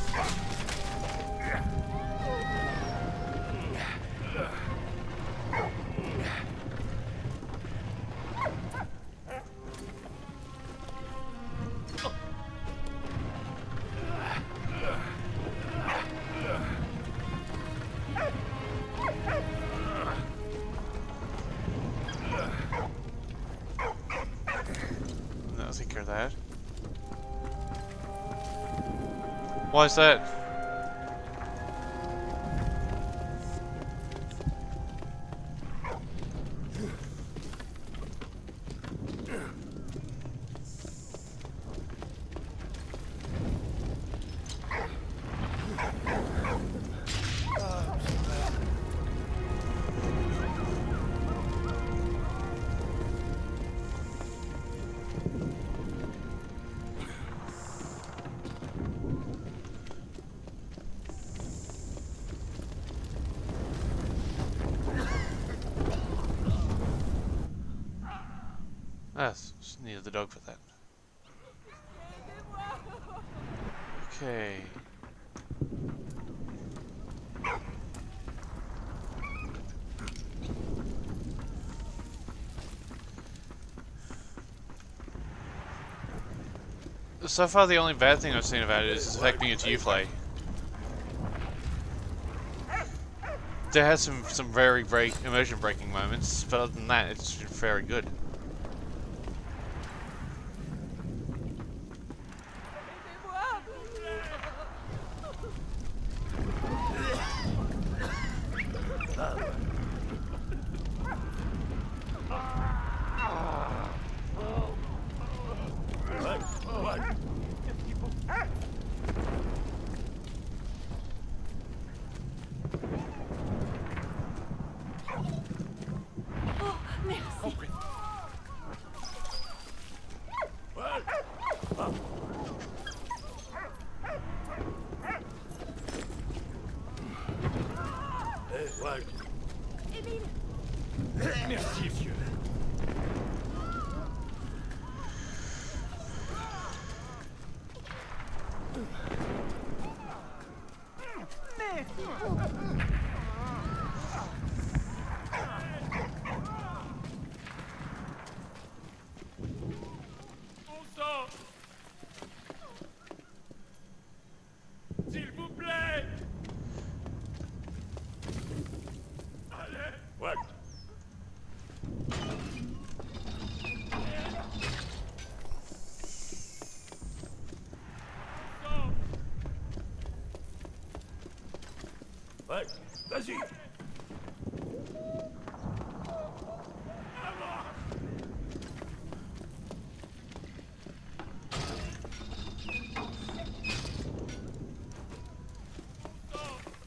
No, take care of that. Why is that? Just needed the dog for that. Okay. So far, the only bad thing I've seen about it is it's affecting its Uplay. There has some very immersion breaking moments, but other than that, it's very good. Bon sang! S'il vous plaît! Allez! What? Ouais, vas-y!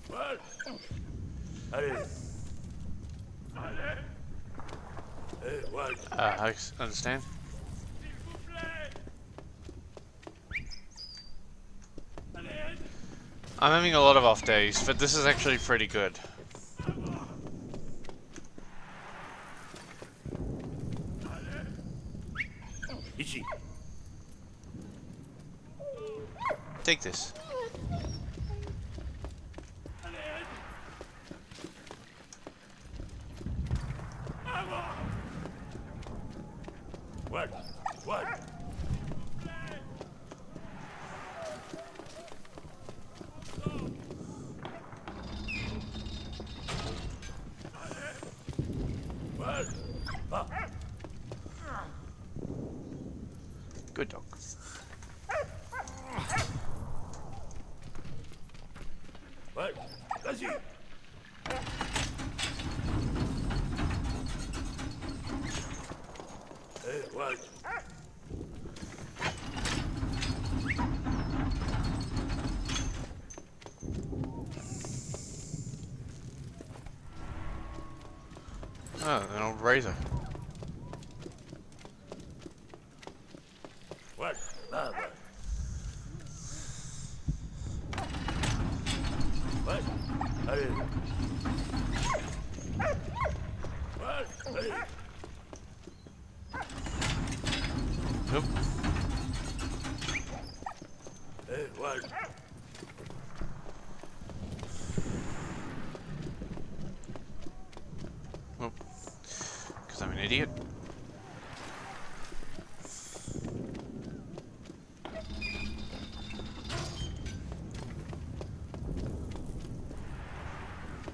Ouais. Allez! Allez! Eh, ouais! I understand. S'il vous plaît! Allez! I'm having a lot of off days, but this is actually pretty good. Ici! Take this. What? What? What? Ah. Good dog. What? Vas-y! Eh, what? Oh, an old razor. What? Ah, what? What? Allez! What? Allez! Nope. Eh, what? Nope. Because I'm an idiot.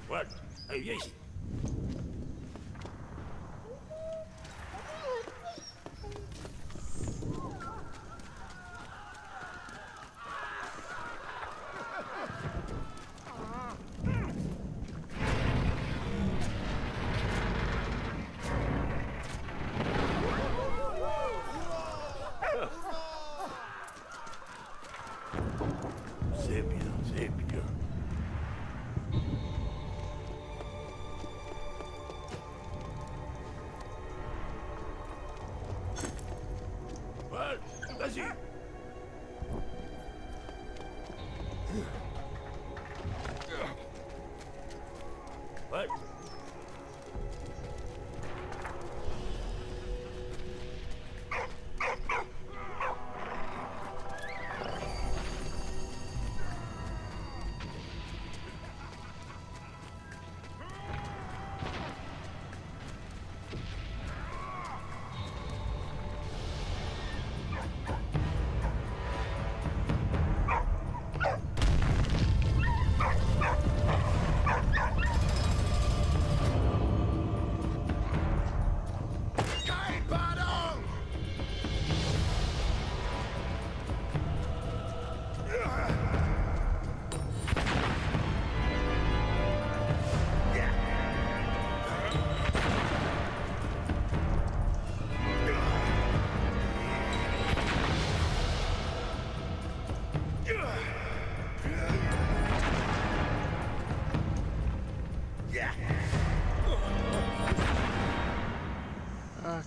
What? Hey, viens ici! C'est bien, c'est bien. What? Vas-y! What?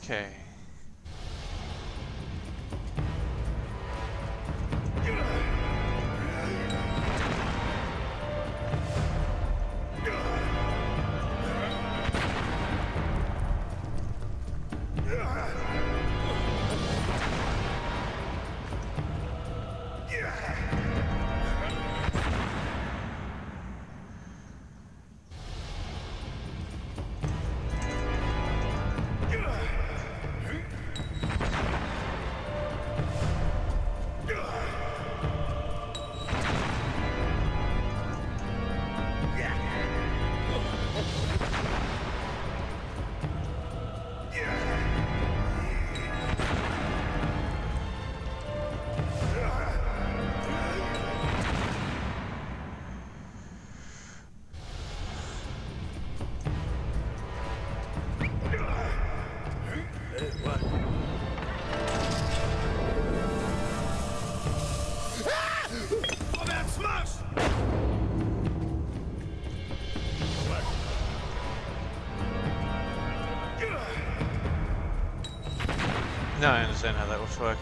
Okay. No, I understand how that would work.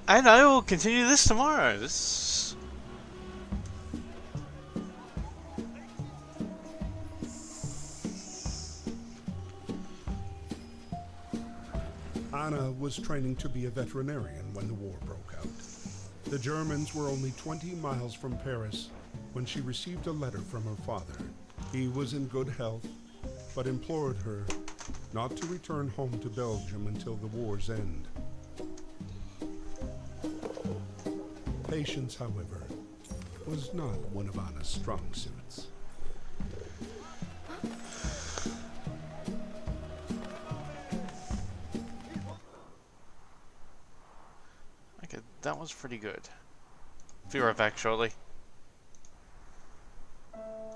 And I will continue this tomorrow. This. Anna was training to be a veterinarian when the war broke out. The Germans were only 20 miles from Paris when she received a letter from her father. He was in good health, but implored her not to return home to Belgium until the war's end. Patience, however, was not one of Anna's strong suits. Okay, that was pretty good. Be right back shortly.